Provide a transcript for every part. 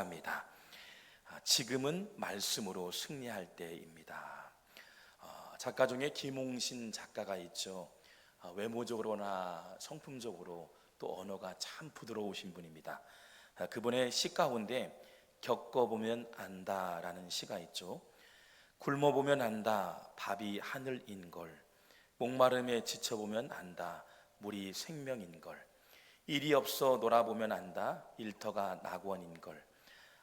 합니다. 지금은 말씀으로 승리할 때입니다. 작가 중에 김홍신 작가가 있죠. 외모적으로나 성품적으로 또 언어가 참 부드러우신 분입니다. 그분의 시 가운데 겪어보면 안다라는 시가 있죠. 굶어보면 안다 밥이 하늘인 걸, 목마름에 지쳐보면 안다 물이 생명인 걸, 일이 없어 놀아보면 안다 일터가 낙원인 걸,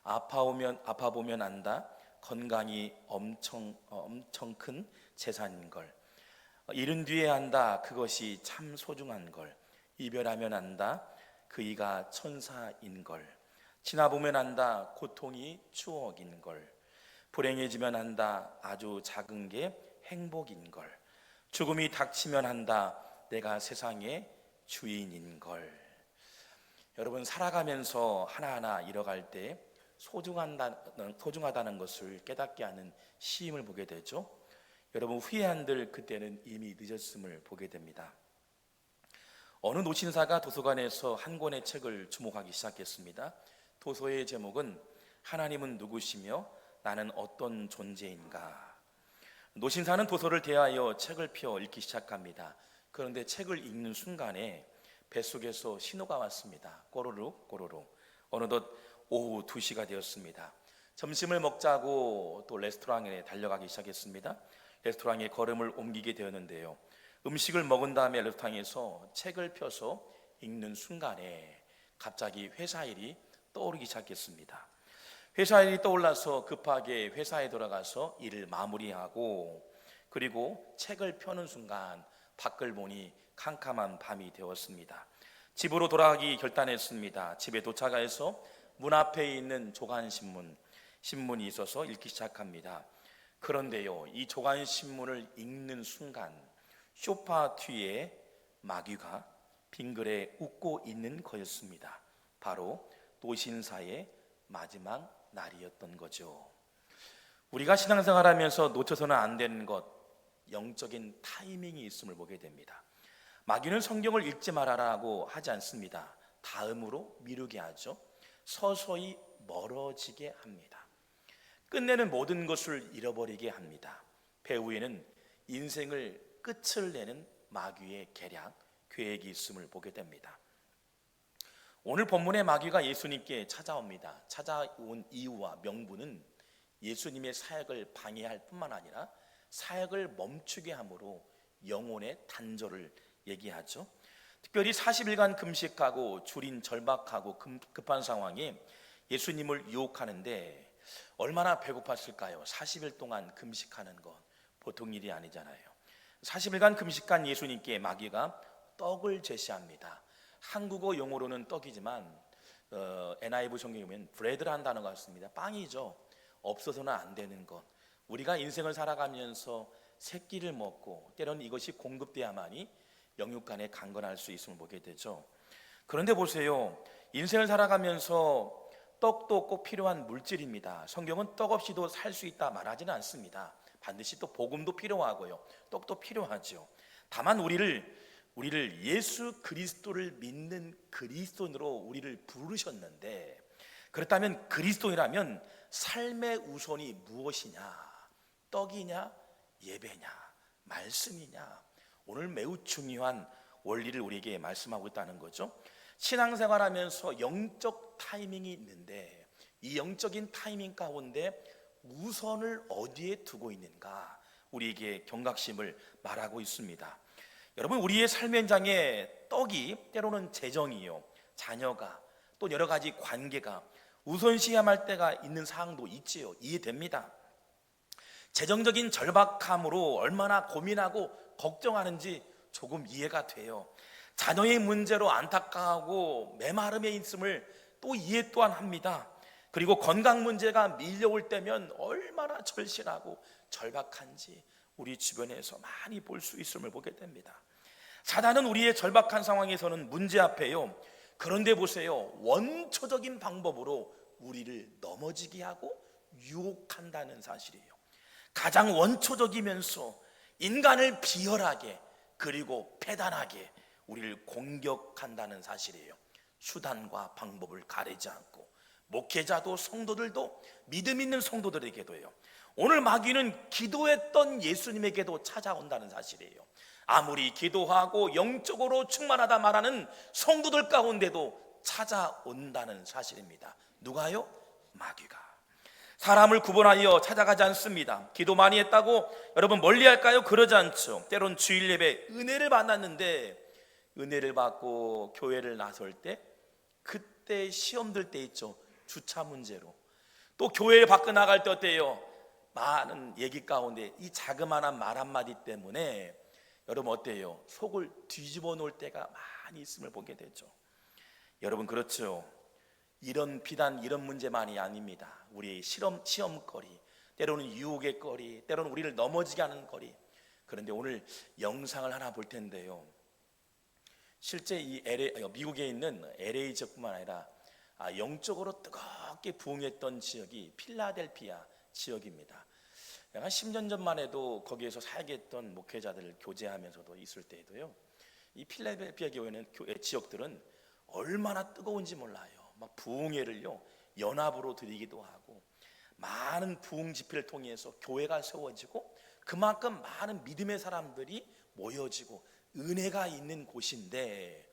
아파보면 안다 건강이 엄청 큰 재산인 걸, 이른 뒤에 안다 그것이 참 소중한 걸, 이별하면 안다 그이가 천사인 걸, 지나보면 안다 고통이 추억인 걸, 불행해지면 안다 아주 작은 게 행복인 걸, 죽음이 닥치면 안다 내가 세상의 주인인 걸. 여러분, 살아가면서 하나하나 잃어갈 때 소중하다는 것을 깨닫게 하는 시임을 보게 되죠. 여러분, 후회한들 그때는 이미 늦었음을 보게 됩니다. 어느 노신사가 도서관에서 한 권의 책을 주목하기 시작했습니다. 도서의 제목은 하나님은 누구시며 나는 어떤 존재인가. 노신사는 도서를 대하여 책을 펴 읽기 시작합니다. 그런데 책을 읽는 순간에 뱃속에서 신호가 왔습니다. 꼬르륵 꼬르륵. 어느덧 오후 2시가 되었습니다. 점심을 먹자고 또 레스토랑에 달려가기 시작했습니다. 레스토랑에 걸음을 옮기게 되었는데요, 음식을 먹은 다음에 레스토랑에서 책을 펴서 읽는 순간에 갑자기 회사 일이 떠오르기 시작했습니다. 회사 일이 떠올라서 급하게 회사에 돌아가서 일을 마무리하고, 그리고 책을 펴는 순간 밖을 보니 캄캄한 밤이 되었습니다. 집으로 돌아가기 결단했습니다. 집에 도착해서 문 앞에 있는 신문이 있어서 읽기 시작합니다. 그런데요, 이 조간신문을 읽는 순간 소파 뒤에 마귀가 빙그레 웃고 있는 거였습니다. 바로 노신사의 마지막 날이었던 거죠. 우리가 신앙생활하면서 놓쳐서는 안 되는 것, 영적인 타이밍이 있음을 보게 됩니다. 마귀는 성경을 읽지 말아라고 하지 않습니다. 다음으로 미루게 하죠. 서서히 멀어지게 합니다. 끝내는 모든 것을 잃어버리게 합니다. 배후에는 인생을 끝을 내는 마귀의 계획이 있음을 보게 됩니다. 오늘 본문의 마귀가 예수님께 찾아옵니다. 찾아온 이유와 명분은 예수님의 사역을 방해할 뿐만 아니라 사역을 멈추게 함으로 영혼의 단절을 얘기하죠. 특별히 40일간 금식하고 줄인 절박하고 급한 상황에 예수님을 유혹하는데 얼마나 배고팠을까요? 40일 동안 금식하는 건 보통 일이 아니잖아요. 40일간 금식한 예수님께 마귀가 떡을 제시합니다. 한국어 용어로는 떡이지만 NIV 성경에 보면 브레드라는 단어가 있습니다. 빵이죠. 없어서는 안 되는 것. 우리가 인생을 살아가면서 세 끼를 먹고 때로는 이것이 공급돼야만이 영육간에 강건할 수 있음을 보게 되죠. 그런데 보세요, 인생을 살아가면서 떡도 꼭 필요한 물질입니다. 성경은 떡 없이도 살 수 있다 말하지는 않습니다. 반드시 또 복음도 필요하고요, 떡도 필요하죠. 다만 우리를 예수 그리스도를 믿는 그리스도인으로 우리를 부르셨는데, 그렇다면 그리스도이라면 삶의 우선이 무엇이냐? 떡이냐? 예배냐? 말씀이냐? 오늘 매우 중요한 원리를 우리에게 말씀하고 있다는 거죠. 신앙생활하면서 영적 타이밍이 있는데 이 영적인 타이밍 가운데 우선을 어디에 두고 있는가, 우리에게 경각심을 말하고 있습니다. 여러분, 우리의 삶의 현장에 떡이 때로는 재정이요, 자녀가, 또 여러 가지 관계가 우선시해야할 때가 있는 사항도 있지요. 이해됩니다. 재정적인 절박함으로 얼마나 고민하고 걱정하는지 조금 이해가 돼요. 자녀의 문제로 안타까워하고 메마름에 있음을 또 이해 또한 합니다. 그리고 건강 문제가 밀려올 때면 얼마나 절실하고 절박한지 우리 주변에서 많이 볼 수 있음을 보게 됩니다. 사단은 우리의 절박한 상황에서는 문제 앞에요, 그런데 보세요, 원초적인 방법으로 우리를 넘어지게 하고 유혹한다는 사실이에요. 가장 원초적이면서 인간을 비열하게 그리고 패단하게 우리를 공격한다는 사실이에요. 수단과 방법을 가리지 않고 목회자도 성도들도 믿음 있는 성도들에게도요. 오늘 마귀는 기도했던 예수님에게도 찾아온다는 사실이에요. 아무리 기도하고 영적으로 충만하다 말하는 성도들 가운데도 찾아온다는 사실입니다. 누가요? 마귀가. 사람을 구분하여 찾아가지 않습니다. 기도 많이 했다고 여러분 멀리할까요? 그러지 않죠. 때론 주일 예배 은혜를 만났는데 은혜를 받고 교회를 나설 때 그때 시험 들 때 있죠. 주차 문제로. 또 교회를 밖에 나갈 때 어때요? 많은 얘기 가운데 이 자그마한 말 한마디 때문에 여러분 어때요? 속을 뒤집어 놓을 때가 많이 있음을 보게 되죠. 여러분 그렇죠. 이런 비단 이런 문제만이 아닙니다. 우리의 시험거리, 때로는 유혹의 거리, 때로는 우리를 넘어지게 하는 거리. 그런데 오늘 영상을 하나 볼 텐데요. 실제 이 미국에 있는 LA 지역뿐만 아니라 영적으로 뜨겁게 부흥했던 지역이 필라델피아 지역입니다. 한 10년 전만 해도 거기에서 살겠던 목회자들을 교제하면서도 있을 때에도요, 이 필라델피아 교회 지역들은 얼마나 뜨거운지 몰라요. 막 부흥회를요 연합으로 드리기도 하고 많은 부흥 집회를 통해서 교회가 세워지고 그만큼 많은 믿음의 사람들이 모여지고 은혜가 있는 곳인데,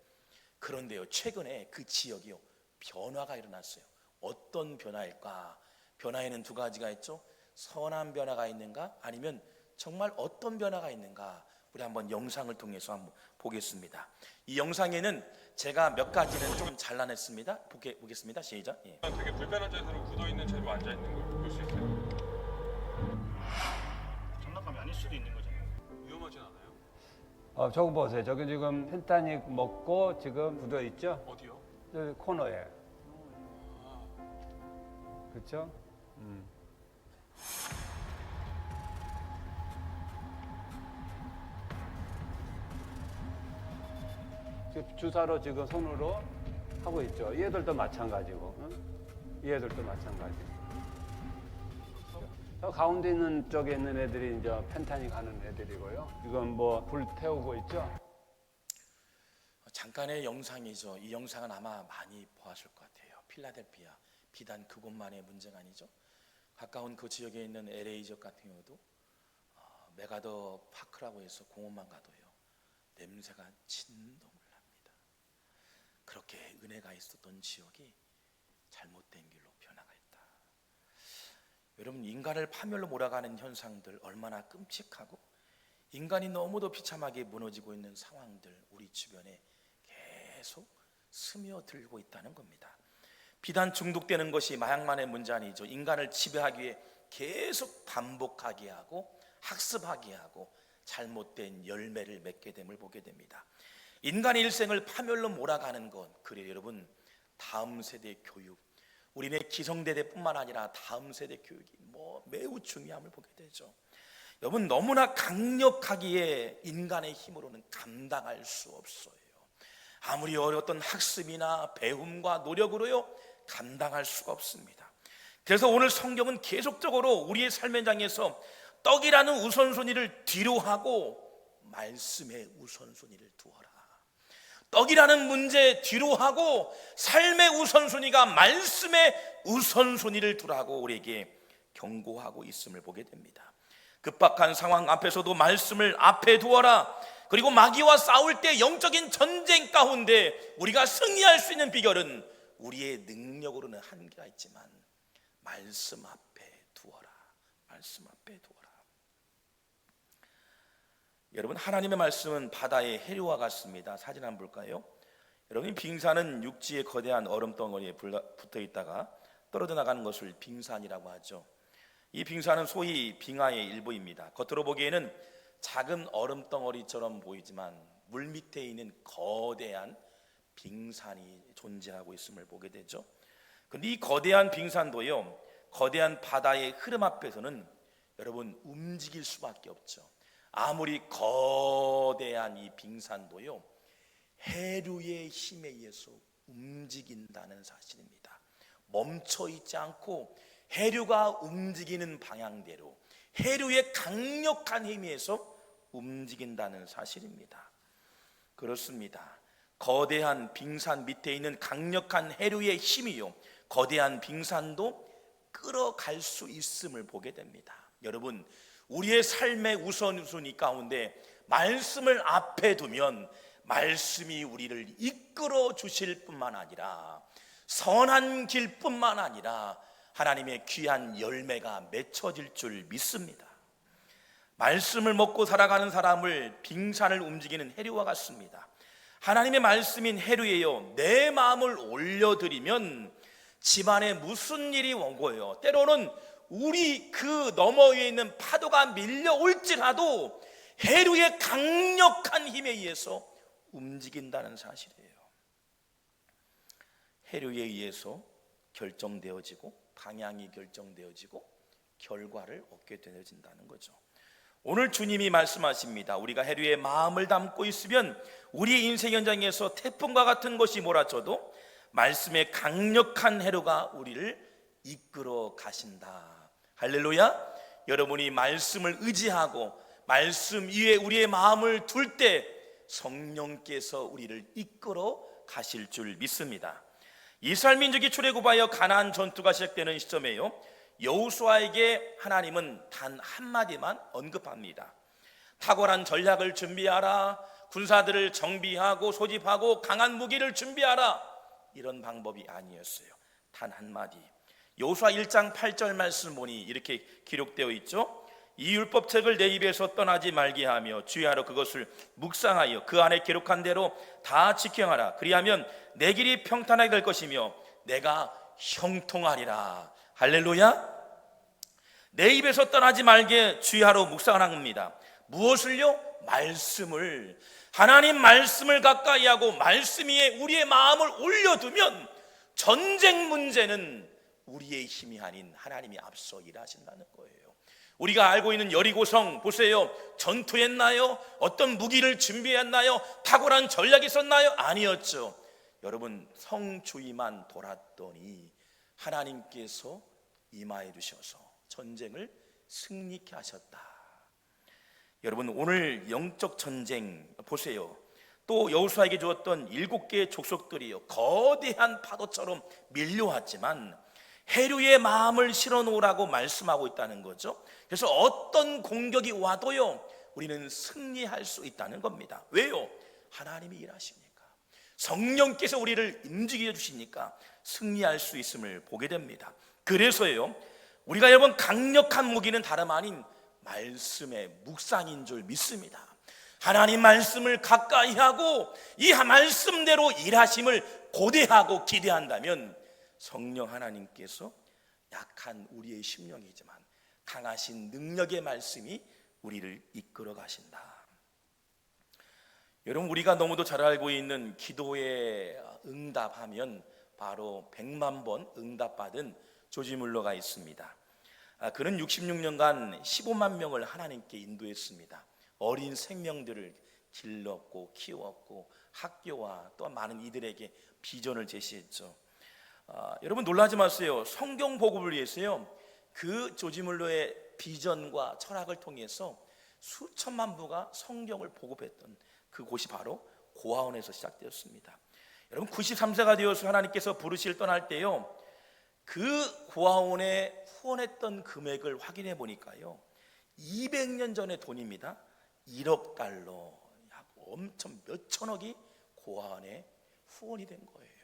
그런데요 최근에 그 지역이요 변화가 일어났어요. 어떤 변화일까? 변화에는 두 가지가 있죠. 선한 변화가 있는가? 아니면 정말 어떤 변화가 있는가? 우리 한번 영상을 통해서 한번 보겠습니다. 이 영상에는 제가 몇 가지는 좀 잘라냈습니다. 보겠습니다. 시작. 예. 되게 불편한 자세로 굳어있는 채로 앉아있는 걸 볼 수 있어요. 장난감이 아닐 수도 있는 거잖아요. 위험하진 않아요? 저거 보세요. 저기 지금 펜타닉 먹고 지금 굳어 있죠? 어디요? 저 코너에. 그렇죠? 지금 주사로 지금 손으로 하고 있죠. 얘들도 마찬가지고, 응? 얘들도 마찬가지. 저 가운데 있는 쪽에 있는 애들이 이제 펜타닉 하는 애들이고요. 이건 뭐 불 태우고 있죠. 잠깐의 영상이죠. 이 영상은 아마 많이 보았을 것 같아요. 필라델피아 비단 그곳만의 문제가 아니죠. 가까운 그 지역에 있는 LA 지역 같은 경우도 메가더 파크라고 해서 공원만 가도요 냄새가 진동을 합니다. 그렇게 은혜가 있었던 지역이 잘못된 길로 변화가 있다. 여러분 인간을 파멸로 몰아가는 현상들 얼마나 끔찍하고 인간이 너무도 비참하게 무너지고 있는 상황들 우리 주변에 계속 스며들고 있다는 겁니다. 비단 중독되는 것이 마약만의 문제 아니죠. 인간을 지배하기 위해 계속 반복하게 하고 학습하게 하고 잘못된 열매를 맺게 됨을 보게 됩니다. 인간의 일생을 파멸로 몰아가는 것, 그래요 여러분, 다음 세대 교육, 우리네 기성세대뿐만 아니라 다음 세대 교육이 매우 중요함을 보게 되죠. 여러분 너무나 강력하기에 인간의 힘으로는 감당할 수 없어요. 아무리 어려웠던 학습이나 배움과 노력으로요 감당할 수가 없습니다. 그래서 오늘 성경은 계속적으로 우리의 삶의 현장에서 떡이라는 우선순위를 뒤로 하고 말씀의 우선순위를 두어라. 떡이라는 문제 뒤로 하고 삶의 우선순위가 말씀의 우선순위를 두라고 우리에게 경고하고 있음을 보게 됩니다. 급박한 상황 앞에서도 말씀을 앞에 두어라. 그리고 마귀와 싸울 때 영적인 전쟁 가운데 우리가 승리할 수 있는 비결은 우리의 능력으로는 한계가 있지만 말씀 앞에 두어라. 말씀 앞에 두어라. 여러분 하나님의 말씀은 바다의 해류와 같습니다. 사진 한번 볼까요? 여러분 빙산은 육지의 거대한 얼음 덩어리에 붙어 있다가 떨어져 나가는 것을 빙산이라고 하죠. 이 빙산은 소위 빙하의 일부입니다. 겉으로 보기에는 작은 얼음 덩어리처럼 보이지만 물 밑에 있는 거대한 빙산이 존재하고 있음을 보게 되죠. 그런데 이 거대한 빙산도요 거대한 바다의 흐름 앞에서는 여러분 움직일 수밖에 없죠. 아무리 거대한 이 빙산도요 해류의 힘에 의해서 움직인다는 사실입니다. 멈춰 있지 않고 해류가 움직이는 방향대로 해류의 강력한 힘에 의해서 움직인다는 사실입니다. 그렇습니다. 거대한 빙산 밑에 있는 강력한 해류의 힘이요 거대한 빙산도 끌어갈 수 있음을 보게 됩니다. 여러분, 우리의 삶의 우선순위 가운데 말씀을 앞에 두면 말씀이 우리를 이끌어 주실 뿐만 아니라 선한 길뿐만 아니라 하나님의 귀한 열매가 맺혀질 줄 믿습니다. 말씀을 먹고 살아가는 사람을 빙산을 움직이는 해류와 같습니다. 하나님의 말씀인 해류에요, 내 마음을 올려드리면 집안에 무슨 일이 오고요, 때로는 우리 그 너머 위에 있는 파도가 밀려올지라도 해류의 강력한 힘에 의해서 움직인다는 사실이에요. 해류에 의해서 결정되어지고 방향이 결정되어지고 결과를 얻게 되어진다는 거죠. 오늘 주님이 말씀하십니다. 우리가 해류에 마음을 담고 있으면 우리의 인생 현장에서 태풍과 같은 것이 몰아쳐도 말씀의 강력한 해류가 우리를 이끌어 가신다. 할렐루야. 여러분이 말씀을 의지하고 말씀 위에 우리의 마음을 둘 때 성령께서 우리를 이끌어 가실 줄 믿습니다. 이스라엘 민족이 출애굽하여 가나안 전투가 시작되는 시점에요, 여호수아에게 하나님은 단 한마디만 언급합니다. 탁월한 전략을 준비하라, 군사들을 정비하고 소집하고 강한 무기를 준비하라, 이런 방법이 아니었어요. 단 한마디. 여호수아 1장 8절 말씀 보니 이렇게 기록되어 있죠. 이 율법책을 내 입에서 떠나지 말게 하며 주의하러 그것을 묵상하여 그 안에 기록한 대로 다 지켜하라. 그리하면 내 길이 평탄하게 될 것이며 내가 형통하리라. 할렐루야. 내 입에서 떠나지 말게 주의하러 묵상하는 겁니다. 무엇을요? 말씀을. 하나님 말씀을 가까이 하고 말씀 위에 우리의 마음을 올려두면 전쟁 문제는 우리의 힘이 아닌 하나님이 앞서 일하신다는 거예요. 우리가 알고 있는 여리고성 보세요. 전투했나요? 어떤 무기를 준비했나요? 탁월한 전략이 있었나요? 아니었죠. 여러분, 성주위만 돌았더니 하나님께서 임하여 주셔서 전쟁을 승리케 하셨다. 여러분, 오늘 영적 전쟁 보세요. 또 여호수아에게 주었던 7개의 족속들이요, 거대한 파도처럼 밀려왔지만 해류의 마음을 실어 놓으라고 말씀하고 있다는 거죠. 그래서 어떤 공격이 와도요, 우리는 승리할 수 있다는 겁니다. 왜요? 하나님이 일하시니까, 성령께서 우리를 움직여 주시니까 승리할 수 있음을 보게 됩니다. 그래서요, 우리가 여러분 강력한 무기는 다름 아닌 말씀의 묵상인 줄 믿습니다. 하나님 말씀을 가까이 하고 이 말씀대로 일하심을 고대하고 기대한다면 성령 하나님께서 약한 우리의 심령이지만 강하신 능력의 말씀이 우리를 이끌어 가신다. 여러분, 우리가 너무도 잘 알고 있는 기도에 응답하면 바로 100만 번 응답받은 조지 물러가 있습니다. 그는 66년간 15만 명을 하나님께 인도했습니다. 어린 생명들을 길렀고 키웠고 학교와 또 많은 이들에게 비전을 제시했죠. 여러분, 놀라지 마세요. 성경 보급을 위해서요, 그 조지 물러의 비전과 철학을 통해서 수천만 부가 성경을 보급했던 그곳이 바로 고아원에서 시작되었습니다. 여러분, 93세가 되어서 하나님께서 부르실 떠날 때요, 그 고아원에 후원했던 금액을 확인해 보니까요, 200년 전의 돈입니다. 1억 달러, 약 엄청 몇 천억이 고아원에 후원이 된 거예요.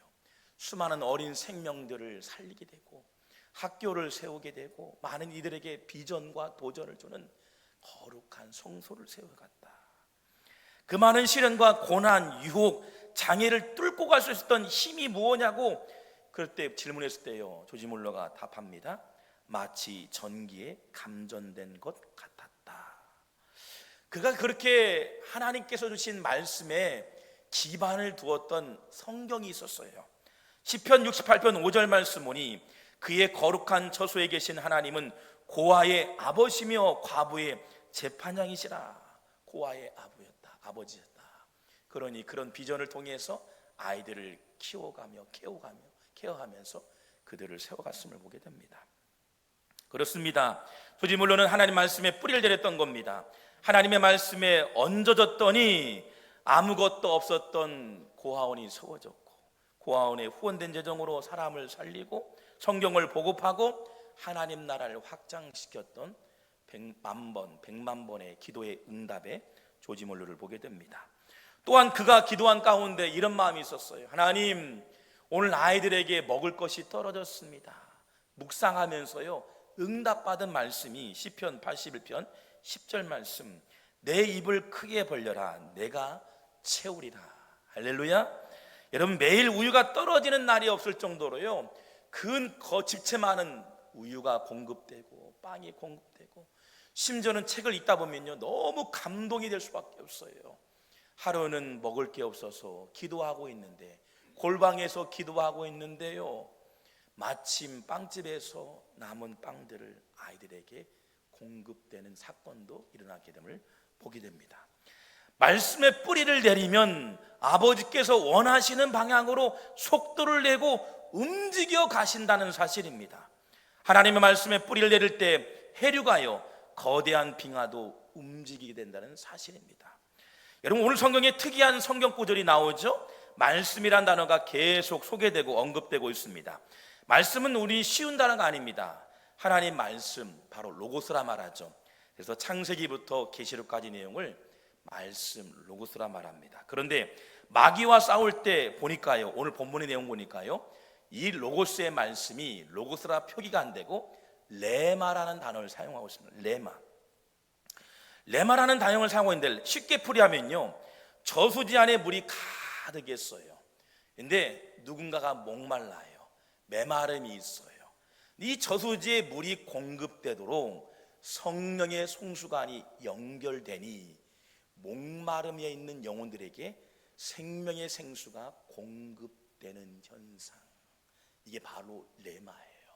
수많은 어린 생명들을 살리게 되고 학교를 세우게 되고 많은 이들에게 비전과 도전을 주는 거룩한 성소를 세워갔다. 그 많은 시련과 고난, 유혹, 장애를 뚫고 갈 수 있었던 힘이 무엇냐고 그럴 때 질문했을 때요, 조지 물러가 답합니다. 마치 전기에 감전된 것 같았다. 그가 그렇게 하나님께서 주신 말씀에 기반을 두었던 성경이 있었어요. 시편 68편 5절 말씀 보니 그의 거룩한 처소에 계신 하나님은 고아의 아버지며 과부의 재판장이시라. 고아의 아버지였다. 그러니 그런 비전을 통해서 아이들을 키워가며 케어하면서 그들을 세워갔음을 보게 됩니다. 그렇습니다. 조지 물러는 하나님 말씀에 뿌리를 내렸던 겁니다. 하나님의 말씀에 얹어졌더니 아무것도 없었던 고아원이 세워졌고 고아원의 후원된 재정으로 사람을 살리고 성경을 보급하고 하나님 나라를 확장시켰던 100만 번의 기도의 응답의 조지몰루를 보게 됩니다. 또한 그가 기도한 가운데 이런 마음이 있었어요. 하나님, 오늘 아이들에게 먹을 것이 떨어졌습니다. 묵상하면서요, 응답받은 말씀이 시편 81편 10절 말씀, 내 입을 크게 벌려라, 내가 채우리라. 할렐루야. 여러분, 매일 우유가 떨어지는 날이 없을 정도로요, 근 집채 많은 우유가 공급되고 빵이 공급되고, 심지어는 책을 읽다 보면요, 너무 감동이 될 수밖에 없어요. 하루는 먹을 게 없어서 기도하고 있는데, 골방에서 기도하고 있는데요, 마침 빵집에서 남은 빵들을 아이들에게 공급되는 사건도 일어나게 됨을 보게 됩니다. 말씀의 뿌리를 내리면 아버지께서 원하시는 방향으로 속도를 내고 움직여 가신다는 사실입니다. 하나님의 말씀의 뿌리를 내릴 때 해류가요, 거대한 빙하도 움직이게 된다는 사실입니다. 여러분, 오늘 성경에 특이한 성경 구절이 나오죠. 말씀이란 단어가 계속 소개되고 언급되고 있습니다. 말씀은 우리 쉬운 단어가 아닙니다. 하나님 말씀, 바로 로고스라 말하죠. 그래서 창세기부터 계시록까지 내용을 말씀, 로고스라 말합니다. 그런데 마귀와 싸울 때 보니까요, 오늘 본문의 내용 보니까요, 이 로고스의 말씀이 로고스라 표기가 안 되고 레마라는 단어를 사용하고 있습니다. 레마라는 단어를 사용하고 있는데, 쉽게 풀이하면요, 저수지 안에 물이 가득했어요. 근데 누군가가 목말라요. 메마름이 있어요. 이 저수지에 물이 공급되도록 성령의 송수관이 연결되니 목마름에 있는 영혼들에게 생명의 생수가 공급되는 현상, 이게 바로 레마예요.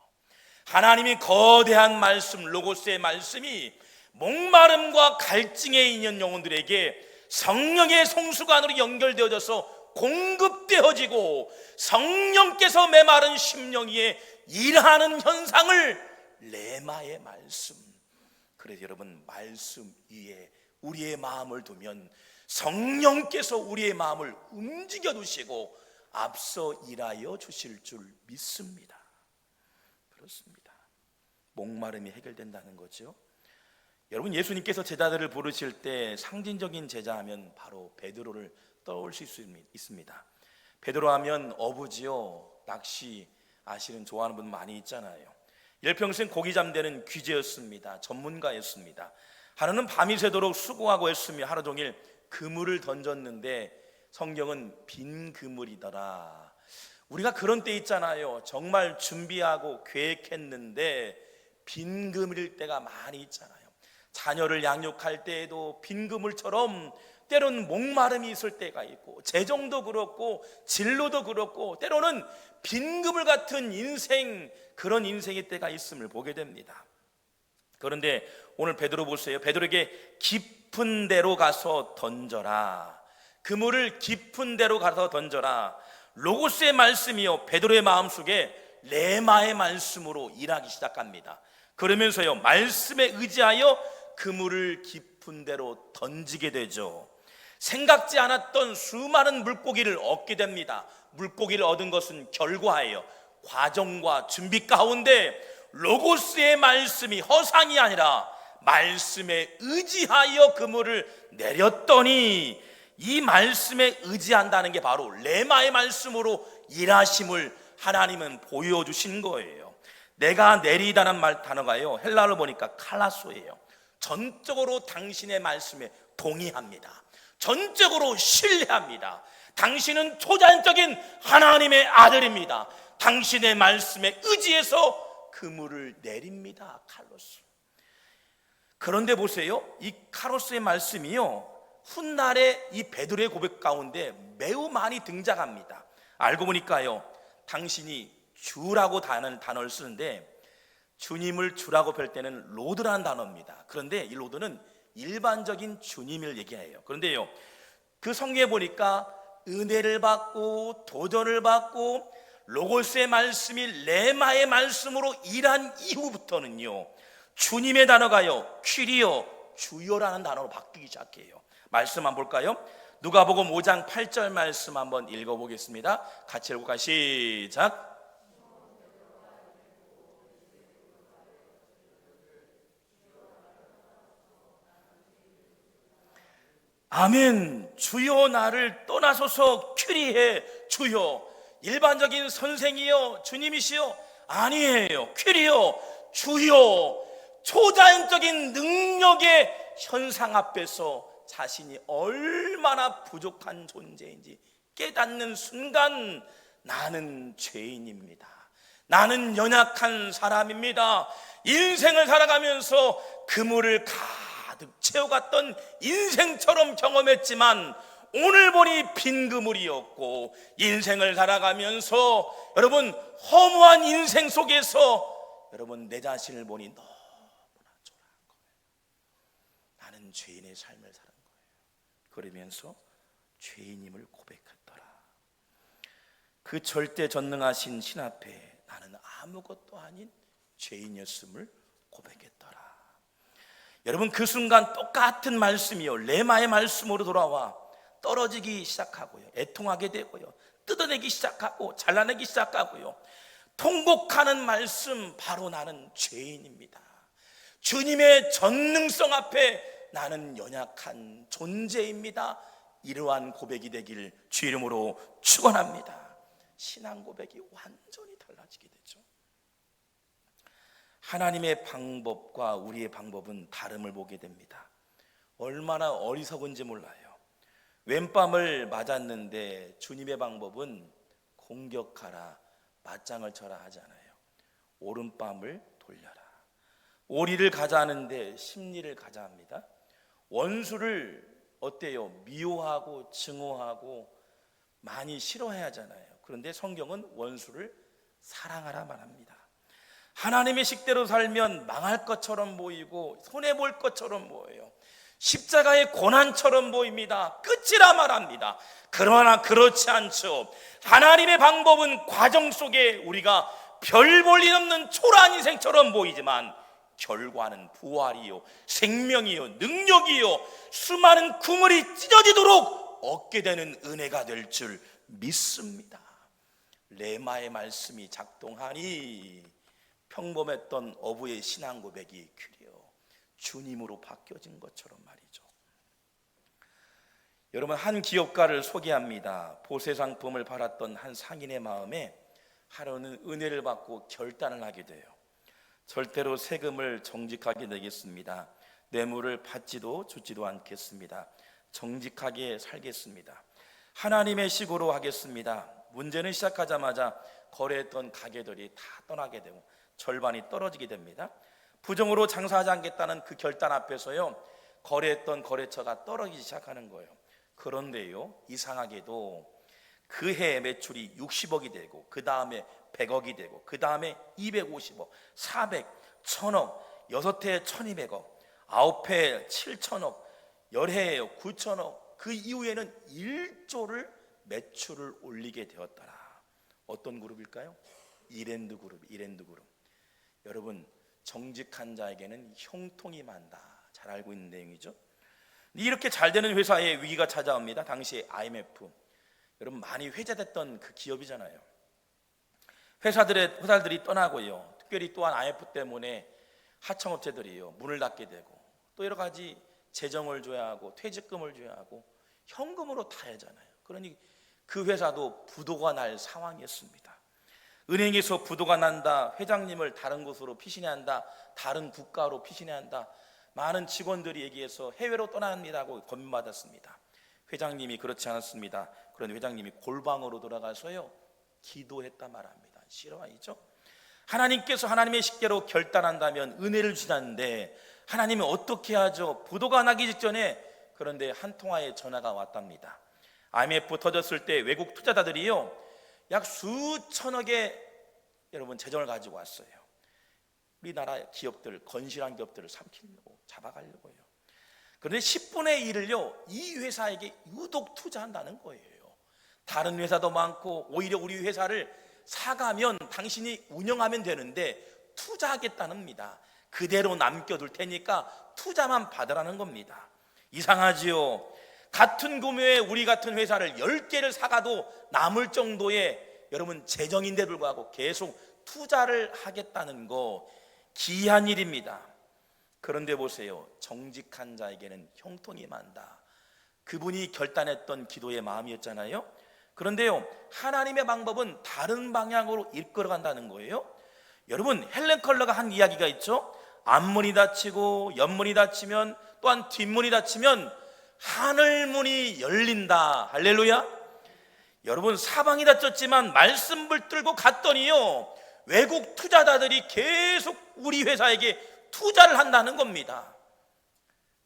하나님이 거대한 말씀, 로고스의 말씀이 목마름과 갈증에 있는 영혼들에게 성령의 송수관으로 연결되어져서 공급되어지고 성령께서 메마른 심령 위에 일하는 현상을 레마의 말씀. 그래서 여러분, 말씀 위에 우리의 마음을 두면 성령께서 우리의 마음을 움직여 두시고 앞서 일하여 주실 줄 믿습니다. 그렇습니다. 목마름이 해결된다는 거죠. 여러분, 예수님께서 제자들을 부르실 때 상징적인 제자하면 바로 베드로를 떠올릴 수 있습니다. 베드로 하면 어부지요. 낚시 아시는 좋아하는 분 많이 있잖아요. 일평생 고기 잠대는 귀재였습니다. 전문가였습니다. 하루는 밤이 새도록 수고하고 했으며 하루 종일 그물을 던졌는데 성경은 빈 그물이더라. 우리가 그런 때 있잖아요. 정말 준비하고 계획했는데 빈 그물일 때가 많이 있잖아요. 자녀를 양육할 때에도 빈 그물처럼 때로는 목마름이 있을 때가 있고, 재정도 그렇고 진로도 그렇고 때로는 빈 그물 같은 인생, 그런 인생의 때가 있음을 보게 됩니다. 그런데 오늘 베드로 보세요. 베드로에게 깊은 데로 가서 던져라. 그물을 깊은 데로 가서 던져라. 로고스의 말씀이요, 베드로의 마음속에 레마의 말씀으로 일하기 시작합니다. 그러면서요, 말씀에 의지하여 그물을 깊은 데로 던지게 되죠. 생각지 않았던 수많은 물고기를 얻게 됩니다. 물고기를 얻은 것은 결과예요. 과정과 준비 가운데 로고스의 말씀이 허상이 아니라 말씀에 의지하여 그물을 내렸더니, 이 말씀에 의지한다는 게 바로 레마의 말씀으로 일하심을 하나님은 보여주신 거예요. 내가 내리다는 단어가요, 헬라어로 보니까 칼라소예요. 전적으로 당신의 말씀에 동의합니다. 전적으로 신뢰합니다. 당신은 초자연적인 하나님의 아들입니다. 당신의 말씀에 의지해서 그물을 내립니다. 칼로스. 그런데 보세요, 이 카로스의 말씀이요, 훗날에 이 베드로의 고백 가운데 매우 많이 등장합니다. 알고 보니까요, 당신이 주라고 단어를 쓰는데, 주님을 주라고 펼 때는 로드라는 단어입니다. 그런데 이 로드는 일반적인 주님을 얘기해요. 그런데요, 그 성경에 보니까 은혜를 받고 도전을 받고 로고스의 말씀이 레마의 말씀으로 일한 이후부터는요, 주님의 단어가요, 퀴리어, 주여라는 단어로 바뀌기 시작해요. 말씀 한번 볼까요? 누가복음 5장 8절 말씀 한번 읽어보겠습니다. 같이 읽어볼까요? 시작. 아멘. 주여 나를 떠나소서. 퀴리해 주여. 일반적인 선생이요 주님이시요? 아니에요. 퀴리요 주여. 초자연적인 능력의 현상 앞에서 자신이 얼마나 부족한 존재인지 깨닫는 순간 나는 죄인입니다. 나는 연약한 사람입니다. 인생을 살아가면서 그물을 가득 채워갔던 인생처럼 경험했지만 오늘 보니 빈 그물이었고, 인생을 살아가면서 여러분 허무한 인생 속에서 여러분 내 자신을 보니 너무나 초라한 거예요. 나는 죄인의 삶을 사는 거예요. 그러면서 죄인임을 고백했더라. 그 절대 전능하신 신 앞에 나는 아무것도 아닌 죄인이었음을 고백했더라. 여러분 그 순간 똑같은 말씀이요 레마의 말씀으로 돌아와 떨어지기 시작하고요, 애통하게 되고요, 뜯어내기 시작하고 잘라내기 시작하고요, 통곡하는 말씀, 바로 나는 죄인입니다. 주님의 전능성 앞에 나는 연약한 존재입니다. 이러한 고백이 되길 주 이름으로 축원합니다. 신앙 고백이 완전히 달라지게 되죠. 하나님의 방법과 우리의 방법은 다름을 보게 됩니다. 얼마나 어리석은지 몰라요. 왼밤을 맞았는데 주님의 방법은 공격하라, 맞짱을 쳐라 하지 않아요. 오른밤을 돌려라. 오리를 가자 하는데 심리를 가자 합니다. 원수를 어때요? 미워하고 증오하고 많이 싫어해야 하잖아요. 그런데 성경은 원수를 사랑하라 말합니다. 하나님의 식대로 살면 망할 것처럼 보이고 손해볼 것처럼 보여요. 십자가의 고난처럼 보입니다. 끝이라 말합니다. 그러나 그렇지 않죠. 하나님의 방법은 과정 속에 우리가 별 볼 일 없는 초라한 인생처럼 보이지만 결과는 부활이요, 생명이요, 능력이요, 수많은 그물이 찢어지도록 얻게 되는 은혜가 될 줄 믿습니다. 레마의 말씀이 작동하니 평범했던 어부의 신앙 고백이 퀴리어 주님으로 바뀌어진 것처럼 말이죠. 여러분 한 기업가를 소개합니다. 보세 상품을 팔았던 한 상인의 마음에 하루는 은혜를 받고 결단을 하게 돼요. 절대로 세금을 정직하게 내겠습니다. 뇌물을 받지도 주지도 않겠습니다. 정직하게 살겠습니다. 하나님의 식으로 하겠습니다. 문제는 시작하자마자 거래했던 가게들이 다 떠나게 되고 절반이 떨어지게 됩니다. 부정으로 장사하지 않겠다는 그 결단 앞에서요, 거래했던 거래처가 떨어지기 시작하는 거예요. 그런데요, 이상하게도 그 해 매출이 60억이 되고 그 다음에 100억이 되고 그 다음에 250억, 400, 1000억, 6해 1200억, 9해 7000억, 10해에 9000억, 그 이후에는 1조를 매출을 올리게 되었더라. 어떤 그룹일까요? 이랜드 그룹. 여러분 정직한 자에게는 형통이 많다. 잘 알고 있는 내용이죠. 이렇게 잘 되는 회사에 위기가 찾아옵니다. 당시에 IMF, 여러분 많이 회자됐던 그 기업이잖아요. 회사들이 떠나고요, 특별히 또한 IMF 때문에 하청업체들이요 문을 닫게 되고, 또 여러 가지 재정을 줘야 하고 퇴직금을 줘야 하고 현금으로 다 하잖아요. 그러니 그 회사도 부도가 날 상황이었습니다. 은행에서 부도가 난다, 회장님을 다른 곳으로 피신해야 한다, 다른 국가로 피신해야 한다, 많은 직원들이 얘기해서 해외로 떠납니다고 권면받았습니다. 회장님이 그렇지 않았습니다. 그런데 회장님이 골방으로 돌아가서요 기도했다 말합니다. 실화이죠. 하나님께서 하나님의 식대로 결단한다면 은혜를 주시는데 하나님이 어떻게 하죠? 부도가 나기 직전에, 그런데 한 통화의 전화가 왔답니다. IMF 터졌을 때 외국 투자자들이요 약 수천억의 여러분 재정을 가지고 왔어요. 우리나라 기업들, 건실한 기업들을 삼키려고, 잡아가려고 해요. 그런데 10분의 1을요 이 회사에게 유독 투자한다는 거예요. 다른 회사도 많고 오히려 우리 회사를 사가면 당신이 운영하면 되는데 투자하겠다는 겁니다. 그대로 남겨둘 테니까 투자만 받으라는 겁니다. 이상하지요. 같은 규모의 우리 같은 회사를 10개를 사가도 남을 정도의 여러분 재정인데 불구하고 계속 투자를 하겠다는 거 기이한 일입니다. 그런데 보세요. 정직한 자에게는 형통이 많다. 그분이 결단했던 기도의 마음이었잖아요. 그런데요, 하나님의 방법은 다른 방향으로 이끌어간다는 거예요. 여러분, 헬렌 컬러가 한 이야기가 있죠. 앞문이 닫히고 옆문이 닫히면 또한 뒷문이 닫히면 하늘문이 열린다. 할렐루야. 여러분, 사방이 닫혔지만 말씀 붙들고 갔더니요, 외국 투자자들이 계속 우리 회사에게 투자를 한다는 겁니다.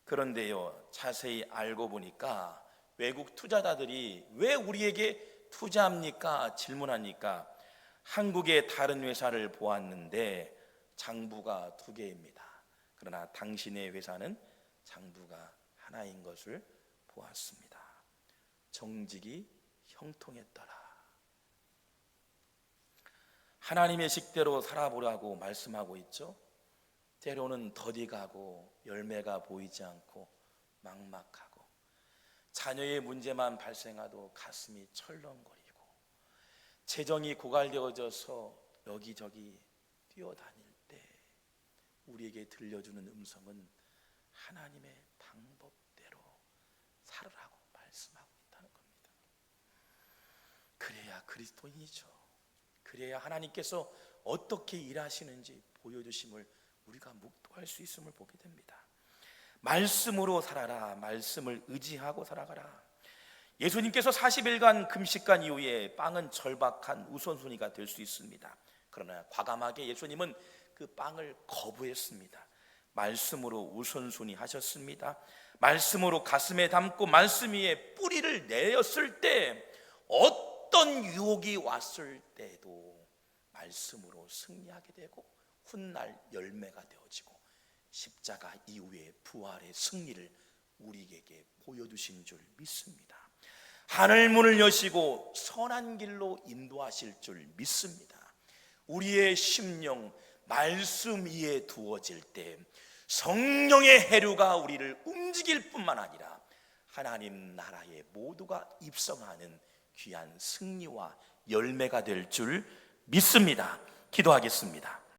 그런데요, 자세히 알고 보니까 외국 투자자들이 왜 우리에게 투자합니까? 질문하니까 한국의 다른 회사를 보았는데 장부가 2개입니다. 그러나 당신의 회사는 장부가 하나인 것을 보았습니다. 정직이 형통했더라. 하나님의 식대로 살아보라고 말씀하고 있죠. 때로는 더디가고 열매가 보이지 않고 막막하고 자녀의 문제만 발생하도 가슴이 철렁거리고 재정이 고갈되어져서 여기저기 뛰어다닐 때 우리에게 들려주는 음성은 하나님의 방법대로 살으라고 말씀하고 있다는 겁니다. 그래야 그리스도인이죠. 그래야 하나님께서 어떻게 일하시는지 보여주심을 우리가 묵도할 수 있음을 보게 됩니다. 말씀으로 살아라. 말씀을 의지하고 살아가라. 예수님께서 40일간 금식한 이후에 빵은 절박한 우선순위가 될 수 있습니다. 그러나 과감하게 예수님은 그 빵을 거부했습니다. 말씀으로 우선순위 하셨습니다. 말씀으로 가슴에 담고 말씀 위에 뿌리를 내었을 때 어떤 유혹이 왔을 때도 말씀으로 승리하게 되고 훗날 열매가 되어지고 십자가 이후의 부활의 승리를 우리에게 보여주신 줄 믿습니다. 하늘문을 여시고 선한 길로 인도하실 줄 믿습니다. 우리의 심령 말씀 위에 두어질 때 성령의 해류가 우리를 움직일 뿐만 아니라 하나님 나라에 모두가 입성하는 귀한 승리와 열매가 될 줄 믿습니다. 기도하겠습니다.